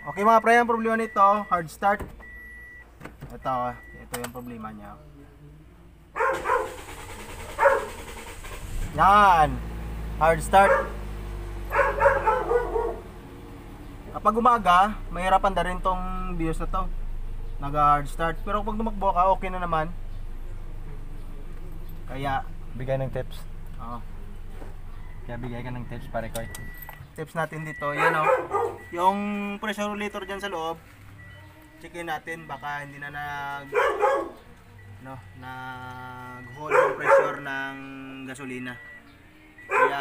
Okay mga pre, ang problema nito, hard start. Ito yung problema niya. Yan, hard start. Kapag umaga, mahirapan na rin tong BIOS na to. Nag-hard start. Pero kapag tumakbo ka, okay na naman. Kaya, Bigay ng tips. oh, Kaya bigay ka ng tips pare ko. tips natin dito, yan o. Yung pressure regulator dyan sa loob, checkin natin, baka hindi na nag-hold yung pressure ng gasolina. Kaya,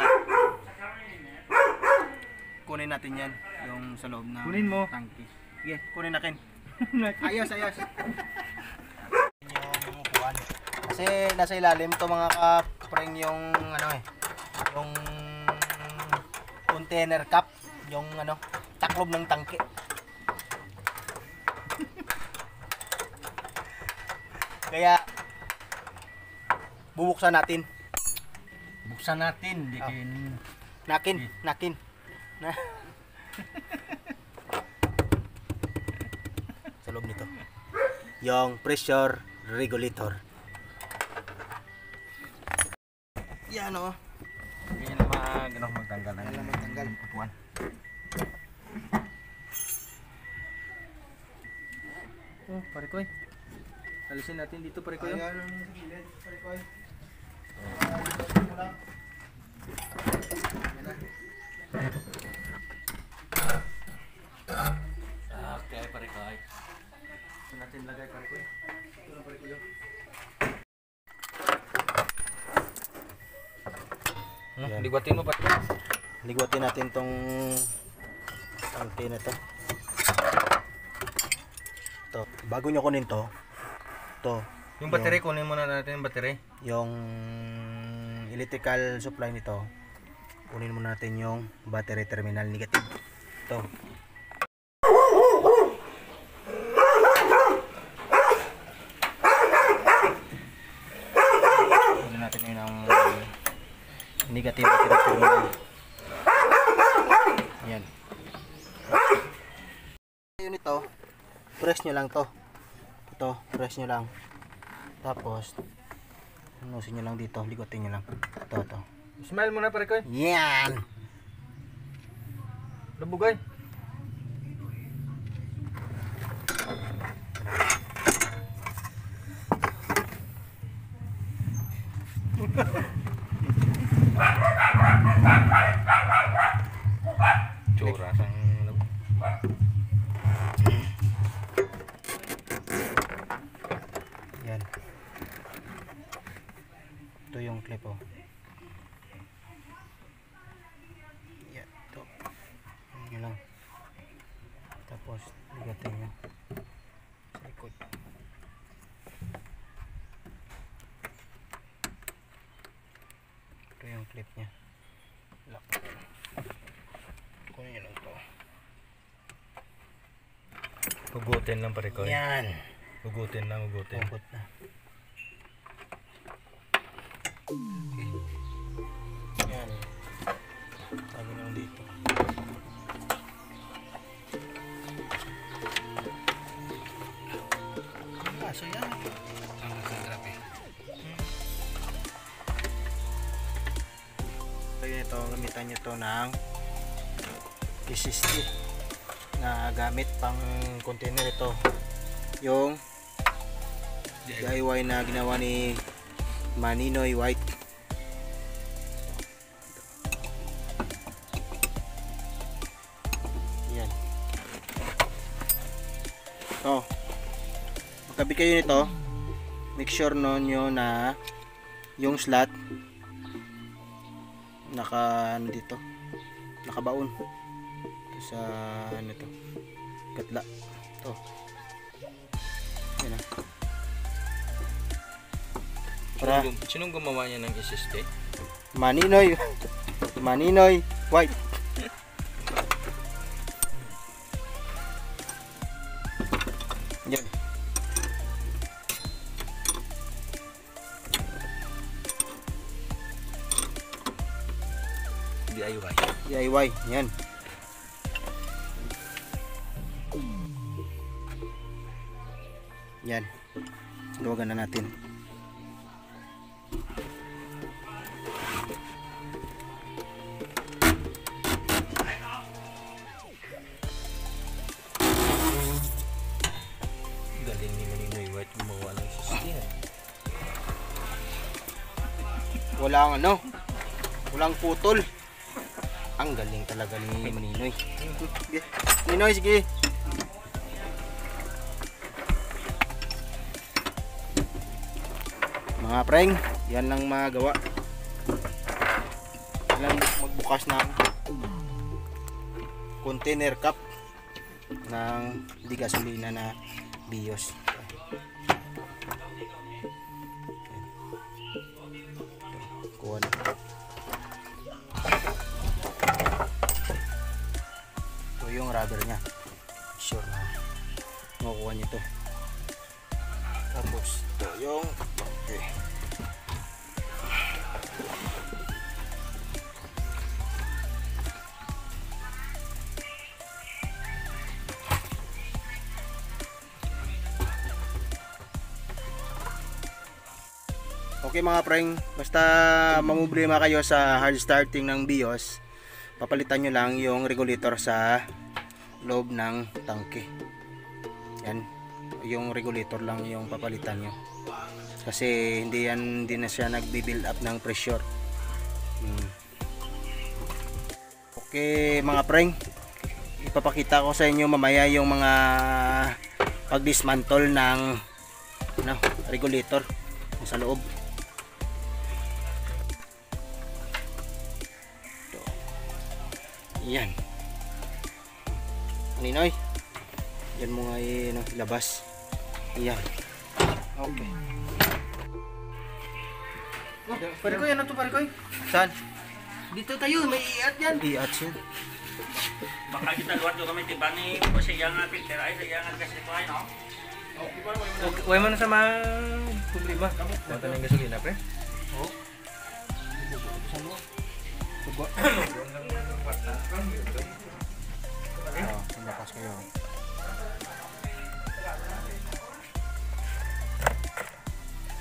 kunin natin yan, yung sa loob ng Kunin mo. tangke. Sige, kunin natin. Ayos. Yung upuan. Kasi nasa ilalim to mga kapring yung yung container cap, yung taklob ng tangke. Kaya bubuksan natin. Buksan natin, Nakin. Na. Sa loob nito. Yung pressure regulator. Yan o. Hindi na magtanggal Yan lang magtanggal. upuan. Oh, pare ko. Alisin natin dito pare ko. Ayan ang gilid, pare ko. Okay, pare ko. Ito natin lagay pare ko. Ito na pare ko. Yan. Ligwatin mo pare ko. Ligwatin natin tong tangke na to. To, bago nyo kunin to, Yung battery, kunin muna natin yung battery. yung electrical supply nito, kunin muna natin yung battery terminal negative. To. Kunin natin yun ang negative battery terminal. Yan. Yun ito, press nyo lang to. Ito, press nyo lang. Tapos, anusin nyo lang dito, ligotin nyo lang. Ito. Smile muna pare ko. Yan! Lubugay. Tsura sang Yan. Ito yung clip oh. Yan, ito. Yan lang. Tapos, ligatin nyo sa likod. Ito yung clip nya. Lock. Kunin nyo lang ito. hugutin lang pare ko. Yan. Hugutin lang. Hugot na. Yan. Sabi lang dito. So yan. Kaya ito, gamitan nyo ito ng PCC na gamit pang container ito. Yung DIY na ginawa ni Maninoy White. Yan. So, magkabit kayo nito, make sure nyo na yung slot dito, nakabaon ito sa to, katla to. Yan na. Para Sinong gumawa niya ng SSD? Maninoy White. Yan. DIY. DIY. Yan. Yan. Luwagan na natin. Galing ni Maninoy White gumawa ng sustain. Walang ano, walang putol. Ang galing talaga ni Maninoy. Sige. Ninoy, sige. Mga preng, yan lang magawa. Yan lang magbukas ng container cup ng di gasolina na Bios. Kuha na. Ito yung rubber nya. Sure na makukuha nyo ito. Tapos ito yung okay. Okay mga preng, basta mamumblema kayo sa hard starting ng Bios, papalitan nyo lang yung regulator sa loob ng tangke. Yan, yung regulator lang yung papalitan nyo. Kasi hindi na siya nagbi-build up ng pressure. Okay mga preng, ipapakita ko sa inyo mamaya yung mga pag-dismantle ng regulator sa loob. Yan. Ninoy, yan mo nga ilabas. Yan. Okay. Parikoy, ano to Parikoy? Saan? Dito tayo, may iat yan. Iat siya. Baka kita luar juga may tiba ni po siya nga filter ay siya nga gas nito ay no. Huwag mo na sa mga problema. Mata ng gasolina, pre. Oh. Subo. Lakas kayo.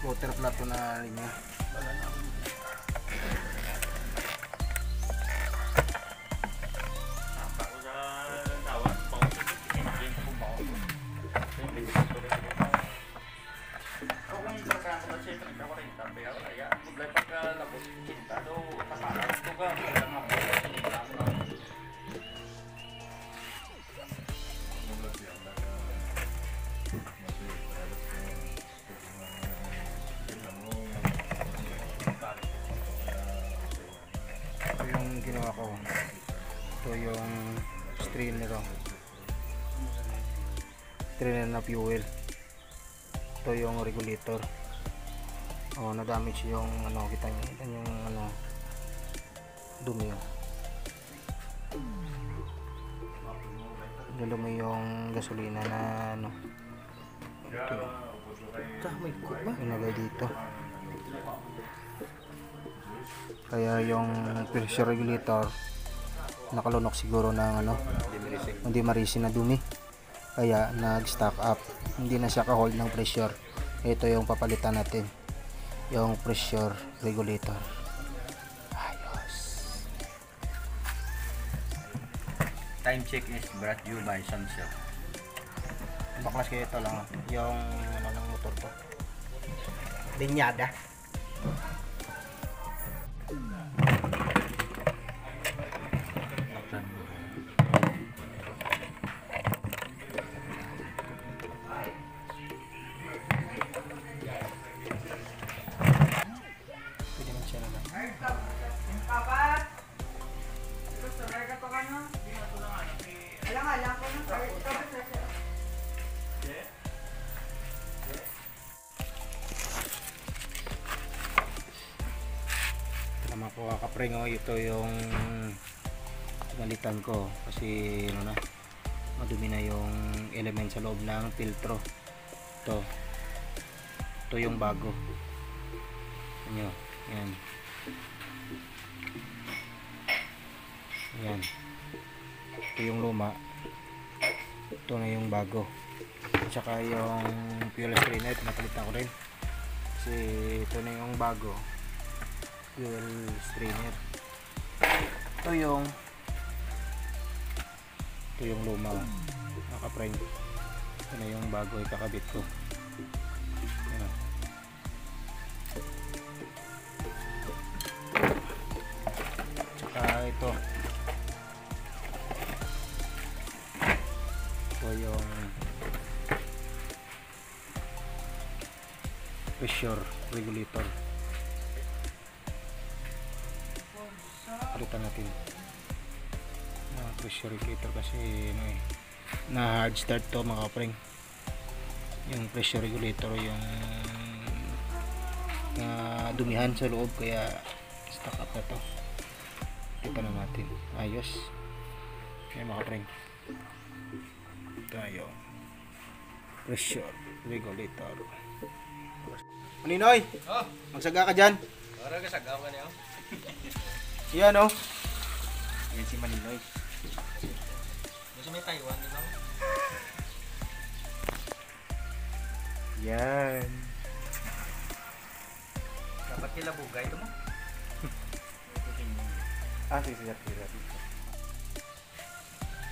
Water plato na linya. Apa ko sa tawag pa ko ko ba ko. Kung sa sa siya kan ka rin tambe ako ya. Buglay pagka labot kita do kasala to ka mga ginawa ko. Ito yung strainer na fuel. Ito yung regulator. Oh, na-damage yung kita nyo yung dumi. Dumi yung gasolina na May cook ba? ilagay dito. Kaya yung pressure regulator nakalunok siguro ng hindi marisin na dumi. Kaya nag-stock up. Hindi na siya ka-hold ng pressure. Ito yung papalitan natin. Yung pressure regulator. Ayos. time check is brought to you by Sunsilk. Baklas kayo ito lang. Yung ng motor ko. Binyada. Tama po kapring, ito yung galitan ko kasi madumi na yung element sa loob ng filtro. Ito yung bago. Yan. Ito yung luma. Ito na yung bago. At saka yung fuel strainer, napalitan ko rin. Kasi ito na yung bago. Fuel strainer. Ito yung luma, naka-prime. Ito na yung bago ikakabit ko. Yan. Tsaka ito yung pressure regulator. Palitan natin pressure regulator kasi na hard start to mga kapring. Yung pressure regulator yung dumihan sa loob kaya stuck up na to. Tipan na natin. Ayos. Yan mga kapring. Tayo. Pressure regulator. Maninoy! Oh, Magsaga ka dyan. para ka sagaw ka niyo. Yan o. Yan si Maninoy. Gusto may Taiwan, di ba? Yan. Dapat kila bugay ito mo. Sige.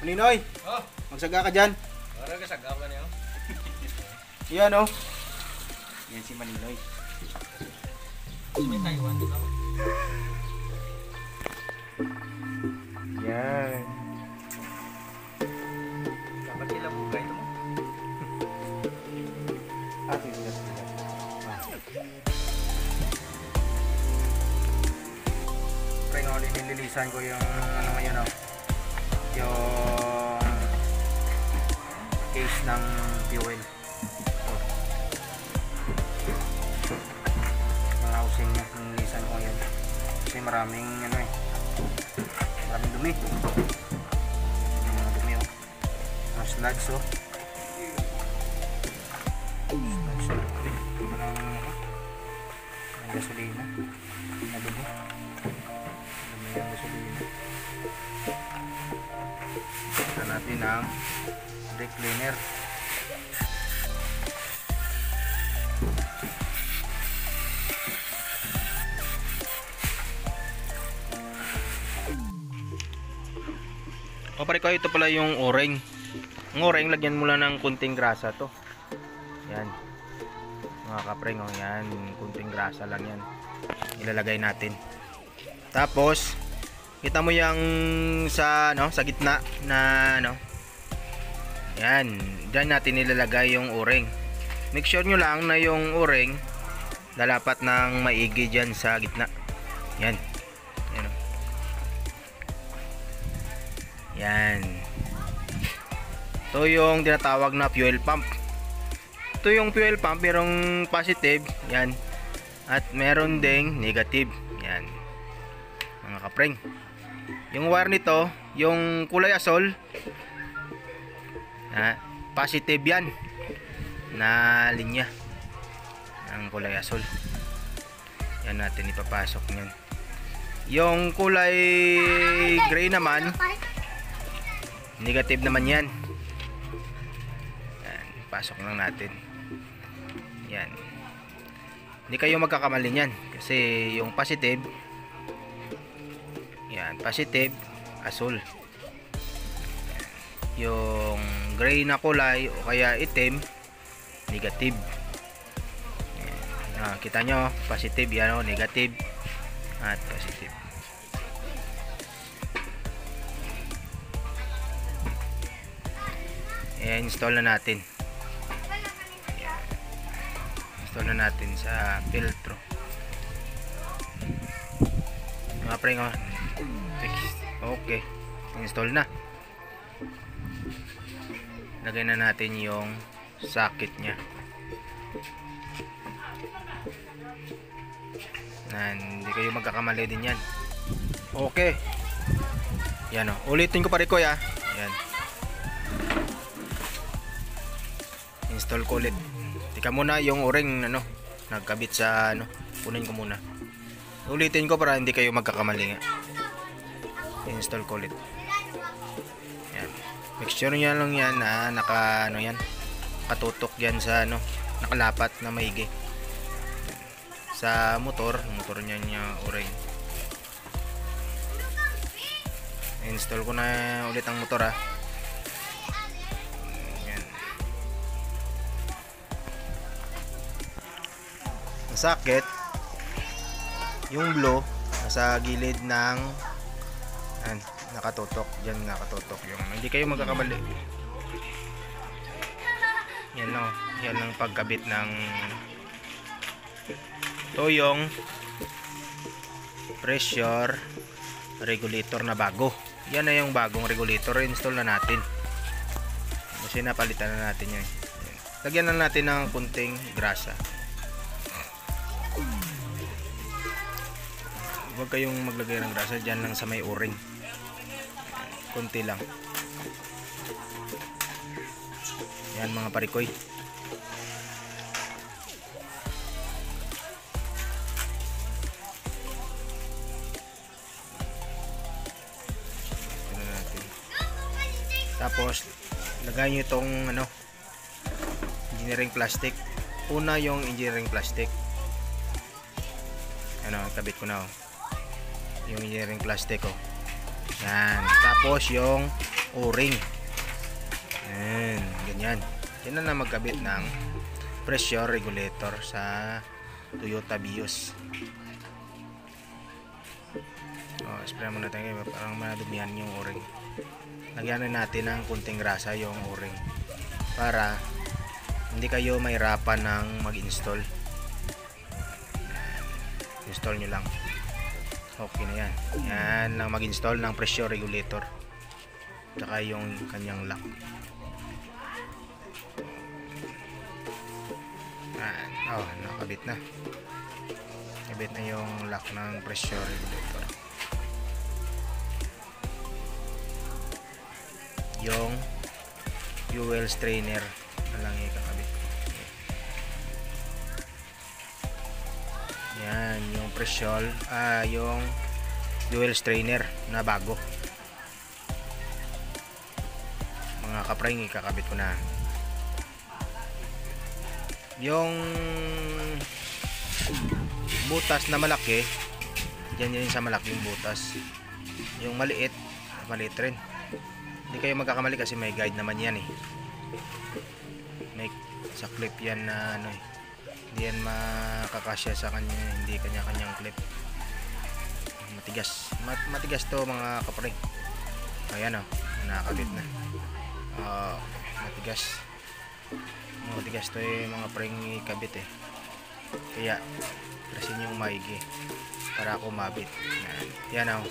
Maninoy! Oh, Magsaga ka dyan. para ka sagaw ka niyo. Yan o. Yan si Maninoy. Gusto may Taiwan, di ba? Yan. Dapat kila bugay ito mo. Sige. Pre, nililisan ko yung ano ngayon o. Yung case ng fuel. Mga housing niya, nililisan ko ngayon. Kasi maraming ano maraming dumi. Mga dumi o. Mga slugs o. Slugs o. Ang gasolina. Nadumi. Dumi ang gasolina. Ito natin ang brake cleaner. O pare ko, ito pala yung o-ring. Ang o-ring, lagyan mo lang ng kunting grasa to. Yan. Mga kapreng, yan. Kunting grasa lang yan. Ilalagay natin. Tapos, kita mo yung sa gitna na yan. Diyan natin ilalagay yung o-ring. Make sure nyo lang na yung o-ring dalapat ng maigi dyan sa gitna. Yan. Yan. Ito yung tinatawag na fuel pump. Ito yung fuel pump, merong positive, yan. At meron ding negative, yan. Mga kapreng. Yung wire nito, yung kulay asol, positive yan. Na linya. Ang kulay asol. Yan natin ipapasok niyan. Yung kulay gray naman, negative naman yan. Yan, pasok lang natin. Yan. Hindi kayo magkakamali niyan kasi yung positive, yan, positive, asul. Yung gray na kulay o kaya itim, negative. Yan. Kita nyo, positive yan o, negative at positive. Install na natin. Ayan. Install na natin sa filtro. Mga preng, okay, install na. Lagay na natin yung socket nya. Hindi kayo magkakamali din yan. Okay. Yan o, ulitin ko pa rin ko ya. Yan, install ko ulit. Tika muna yung o-ring nagkabit sa punin ko muna. Ulitin ko para hindi kayo magkakamali nga. Install ko ulit. Yan. Make sure niya lang yan na naka yan. nakatutok yan sa ano, nakalapat na maigi. Sa motor niya o-ring. Install ko na ulit ang motor ha. Yan. Ang socket, yung blue nasa gilid ng nakatutok. Diyan nakatutok yung, hindi kayo magkakamali. Yan lang, yan lang pagkabit ng ito yung pressure regulator na bago. Yan na yung bagong regulator, install na natin kasi napalitan na natin yan. Lagyan na natin ng kunting grasa. Huwag kayong maglagay ng grasa dyan lang sa may o-ring, kunti lang. Yan mga parikoy. Tapos lagay nyo itong ano, engineering plastic. Una yung engineering plastic. Ano, kabit ko na oh. Yung engineering plastic oh. Yan. Tapos yung o-ring. Yan, ganyan. Yan na magkabit ng pressure regulator sa Toyota Vios. Oh, spray muna tayo parang madumihan yung o-ring. Lagyan na natin ng kunting grasa yung o-ring para hindi kayo mahirapan ng mag-install. Install nyo lang. Okay na yan. Yan lang mag-install ng pressure regulator tsaka yung kanyang lock. Oh, nakabit na. Kabit na yung lock ng pressure regulator. Yung fuel strainer na lang ikakabit. Yan yung pressure, yung fuel strainer na bago. Mga kapring, ikakabit ko na. Yung butas na malaki, dyan yun sa malaking butas. Yung maliit rin. Hindi kayo magkakamali kasi may guide naman yan eh. May sa clip yan na ano eh. Hindi yan makakasya sa kanya, hindi kanya-kanyang clip. Matigas. Matigas to mga kapring. Ayan oh, nakakabit na. Matigas. Matigas to eh mga pring ikabit eh. Kaya presin yung maigi para kumabit. Yan oh.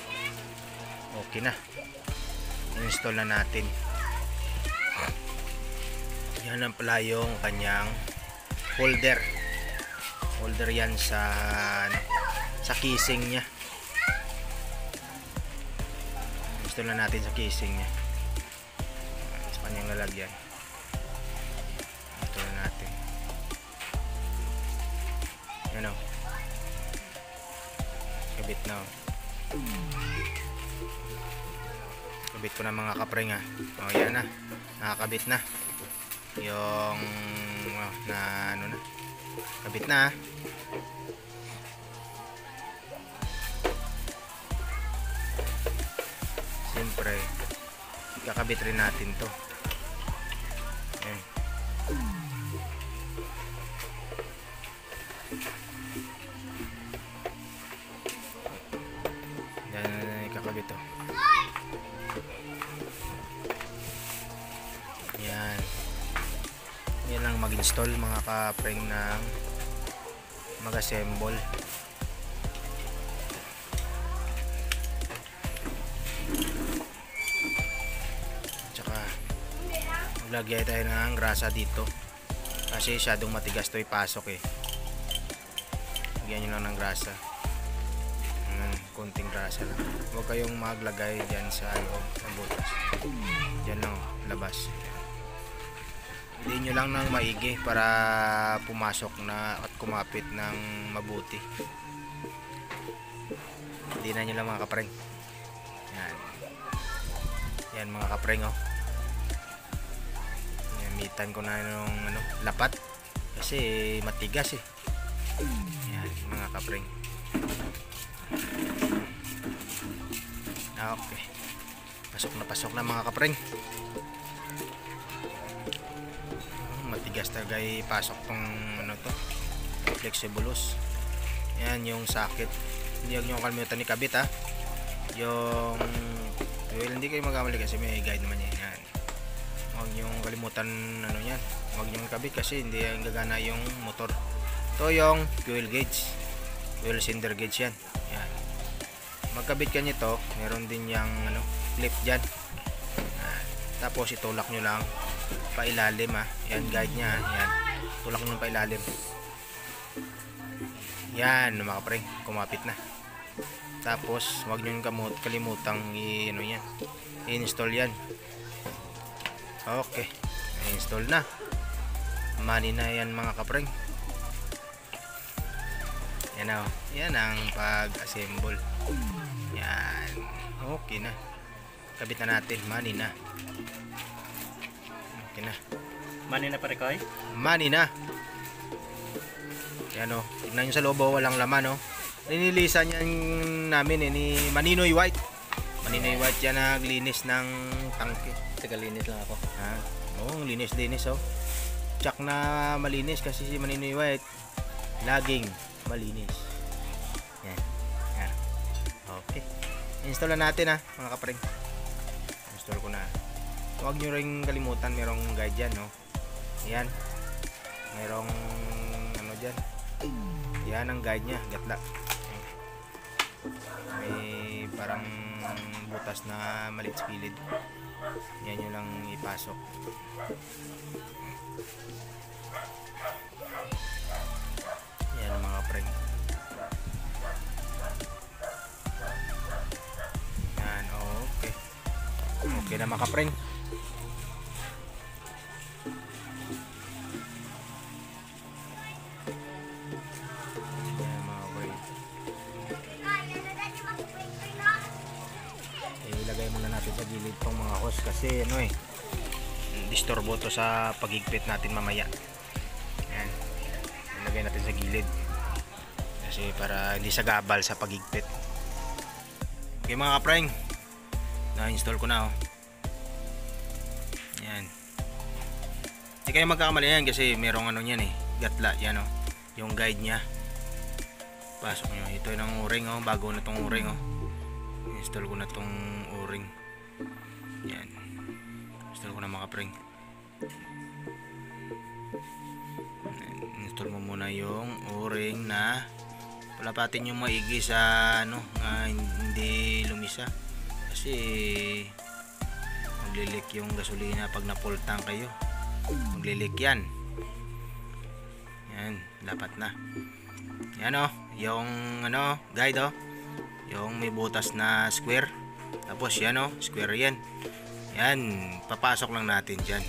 Okay na. Install na natin. Yan ang pala yung kanyang holder. Holder yan sa casing nya. Install na natin sa casing nya. Sa kanyang lalagyan. Install na natin. Yan o. Kabit na o. Kabit ko na mga kapring ha. O yan na. Nakakabit na. Yung na ano na. Kabit na ha. Siyempre ikakabit rin natin to. Ayan. Yan ikakabit to. Yan. Yan lang mag-install mga kapring ng mag-assemble. Tsaka maglagay tayo ng grasa dito kasi masyadong matigas to ipasok eh. Lagyan nyo lang ng grasa. Konting grasa lang. Huwag kayong maglagay dyan sa loob ng butas. Dyan lang labas. Hindi nyo lang ng maigi para pumasok na at kumapit ng mabuti. Hindi na nyo lang mga kapring. Yan. Yan mga kapring oh. Yan, papalitan ko na yung ano, lapat kasi matigas eh. Yan mga kapring. Okay, pasok na mga kapring. Matigas talaga pasok tong ano to, flexibulos. Yan yung sakit. Hindi nyo kalimutan ikabit ha. Yung well, hindi kayo magkamali kasi may guide naman yan. Yan. Huwag nyo kalimutan ano yan. Huwag nyo ikabit kasi hindi yung gagana yung motor. Ito yung fuel gauge, fuel cylinder gauge yan. Yan. Magkabit ka nito, meron din yung ano, clip dyan. Yan. Tapos itulak nyo lang pailalim ha. Yan guide nya. Yan. Tulak nyo pailalim. Yan mga kapre, kumapit na. Tapos wag nyo kalimutang ano yan, i-install yan. Okay, i-install na. Mani na yan mga kapre. Yan o, yan ang pag-assemble. Yan, okay na. Kabit na natin, mani na. Okay na. Mani na pare ko ay. Mani na. Yan o, tignan nyo sa loob, walang laman o. Linilisan yan namin ni Maninoy White. Maninoy White yan naglinis ng tangke. Tagalinis lang ako. Ha? Oo, linis-linis oh. Tsak na malinis kasi si Maninoy White laging malinis. Yan. Yan. Okay. Install na natin ha, mga kapring. Install ko na. Huwag nyo rin kalimutan, merong guide dyan no. Yan. Merong ano dyan. Yan ang guide nya, gatla. May parang butas na maliit sa gilid. Yan yung lang ipasok. Yan mga friend. Yan, okay. Okay na mga friend. Ilagay muna natin sa gilid tong mga hose kasi ano eh, disturbo to sa pagigpit natin mamaya. Yan, ilagay natin sa gilid kasi para hindi sagabal sa pagigpit. Okay mga kapreng, na-install ko na oh. Yan, hindi kayo magkakamali yan kasi merong ano yan eh, gatla yan oh, yung guide nya. Pasok nyo, ito yung o-ring oh, bago na tong o-ring oh. Install ko na tong o-ring. Yan. Install ko na mga kapring. Install mo muna yung o-ring na palapatin yung maigi sa ano, hindi lumisa. Kasi maglilik yung gasolina pag na-full tank kayo. Maglilik yan. Yan, dapat na. Yan oh, yung ano, guide oh. Yung may butas na square. Tapos yan o, square yan. Yan, papasok lang natin dyan.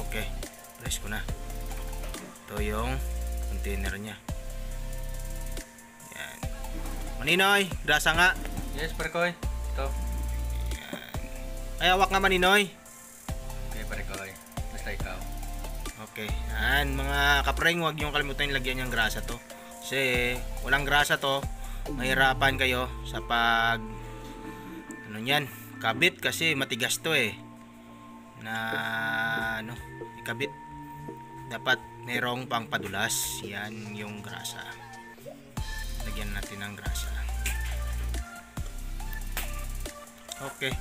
Okay, press ko na. Ito yung container nya. Yan. Maninoy, grasa nga. Yes pare ko ay. Ito. Yan. Ay, hawak nga Maninoy. Okay pare ko ay. Basta ikaw. Okay, yan mga kapreng, huwag nyo kalimutan yung lagyan yung grasa to. Kasi walang grasa to, mahirapan kayo sa pag ano yan, kabit kasi matigas to eh. Na ano, ikabit. Dapat merong pangpadulas. Yan yung grasa. Lagyan natin ng grasa. Okay.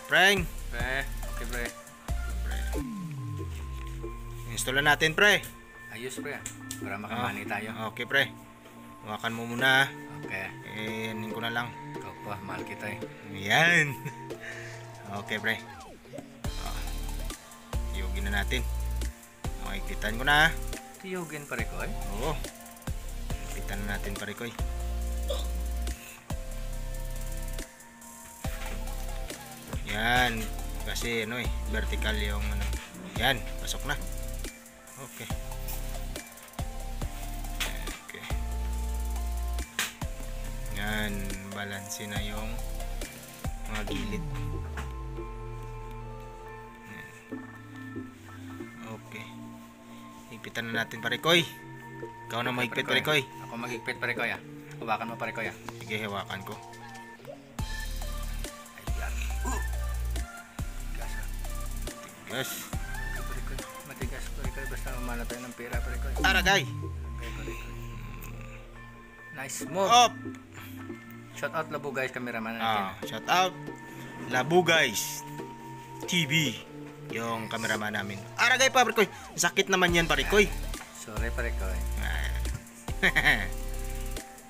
Preng. Pre, okay pre. Install na natin pre. Ayos pre. Para makamani tayo. Okay pre. Hawakan mo muna. Okay. Anin ko na lang. Ikaw pa, mahal kita eh. Yan. Okay pre. Iyugin na natin. Okay, kitan ko na. Tiyugin pare ko ay. Oo. Kitan na natin pare ko eh. Yan. Kasi ano eh, vertical yung ano. Yan, pasok na. Okay. Okay. Yan, balance na yung mga kilid. Okay. Higpitan na natin pare Koy. Ikaw na mahigpit pare Koy. Ako maghigpit pare Koy ah. Hawakan mo pare Koy ah. Sige, hawakan ko. Ayan. Tigas ah. Yes. Pare Koy. Matigas pare Koy. Basta mamana tayo ng pera pare Koy. Aragay. Okay, pare Koy. Nice move. Up. Shout out labo guys, cameraman natin. Shout out Labu guys TV, yung cameraman namin. Aragay pa pare Koy. Sakit naman yan pare Koy. Sorry pare Koy.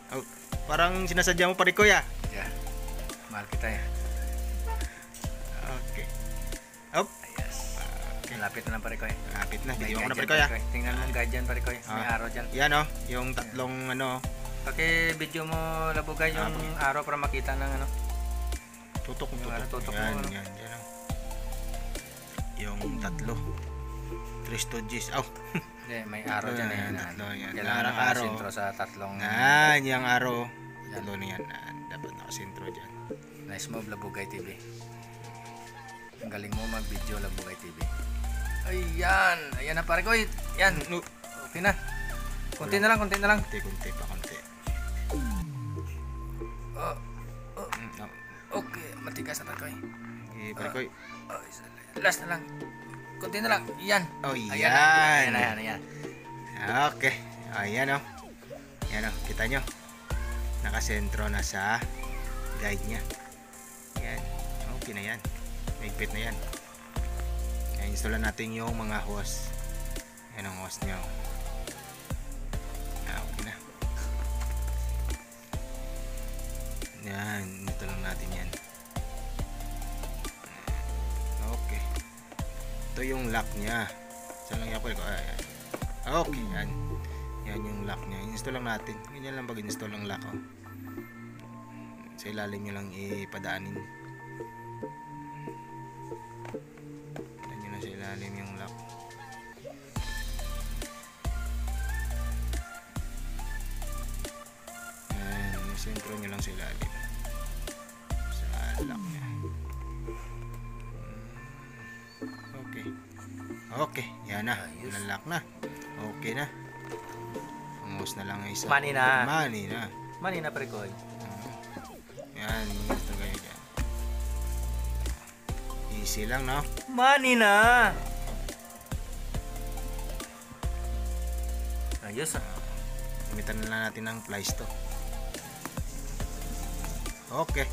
Oh, parang sinasadya mo pare Koy ah. Yeah. Mahal kita ya. Okay. Up. Yes. Lapit na lang pare Koy. Lapit na. May Video ko na guide pare dyan, Koy ah. Tingnan mo ang guide dyan pare Koy. May Ah. araw dyan. Yan oh, yung tatlong ano. Paki-video mo labo guys yung araw para makita ng ano. Tutok mo. Yung ano, tutok Yan, mo, ano? yan, yan oh. Yung tatlo. 3 stooges. Oh. Hindi, may araw dyan eh. Yan, na- tatlo, yan. Kailangan Araw. nakasintro sa tatlong. Yan, yung araw. Tatlo na yan. Dapat nakasintro dyan. Nice move Labugay TV. Ang galing mo mag-video Labugay TV. Ayan, ayan na pare Koy. Yan. Okay na. Kunti na lang, kunti na lang. Kunti pa, kunti. Oh, Oh. okay, matigas na pare Koy. Okay, pare Koy. Oh, last na lang. Kunti na lang. Yan. Oh, Ayan, yan. ayan, ayan. Okay. Ayan oh. Yan oh, kita nyo. Nakasentro na sa guide niya. Yan. Okay na yan. Mahigpit na yan. Installan natin yung mga hose. Yan ang hose nyo. Okay na. Yan. Ito lang natin yan. Okay. Ito yung lock niya. Saan lang yapal ko? Ayan. Okay. Yan. Yan yung lock niya. Install lang natin. Ganyan lang pag-install ng lock. Oh. Sa ilalim nyo lang ipadaanin. Yan nyo na sa ilalim yung lock. Yan. Yung sentro nyo lang sa ilalim. Sa lock niya. Okay. Okay. Yan na. Nalock na. Okay na. Pangos na lang isa. Money na. Money na. Mani na pare Koy. Yan. Gusto kayo dyan. Easy lang, no? Money na. Ayos ah. Gamitan na lang natin ng plies to. Okay.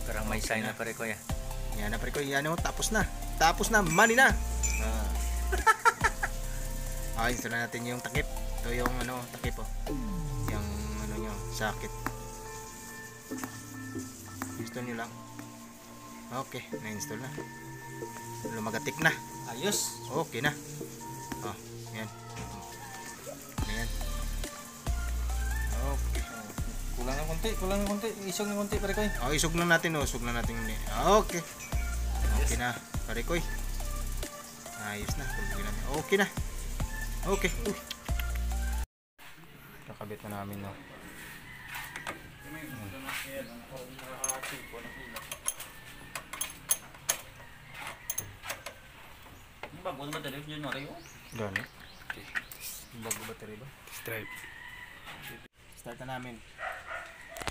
Parang may sign na pare Koy ah. Yan na pare ko. Yan o. Tapos na. Tapos na. Money na. Install na natin yung takip. Ito yung ano, takip oh. Yung ano nyo, sakit. Install nyo lang. Okay. Na-install na. Lumagatik na. Ayos. Okay na. Oh, yan. Ayan. Okay. Kulang ng konti. Isog ng konti pare Koy. Oh, isog na natin. Oh. Isog na natin. Okay. Okay na. Pare ko. Ayos na. Okay na. Okay. Nakabit na namin. No. Bago na ba talaga yun, Mario? Gano'n? Bago battery ba? Stripe. Start na namin.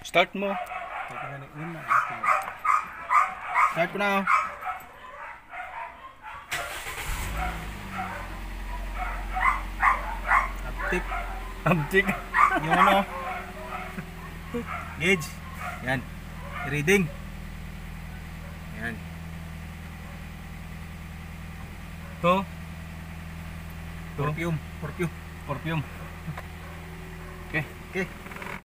Start mo. Start na namin. Start ko na. Oh. Uptick. Abdik. Yung ano? Gauge. Yan. Reading. Yan. To. Perfume. Perfume. Okay.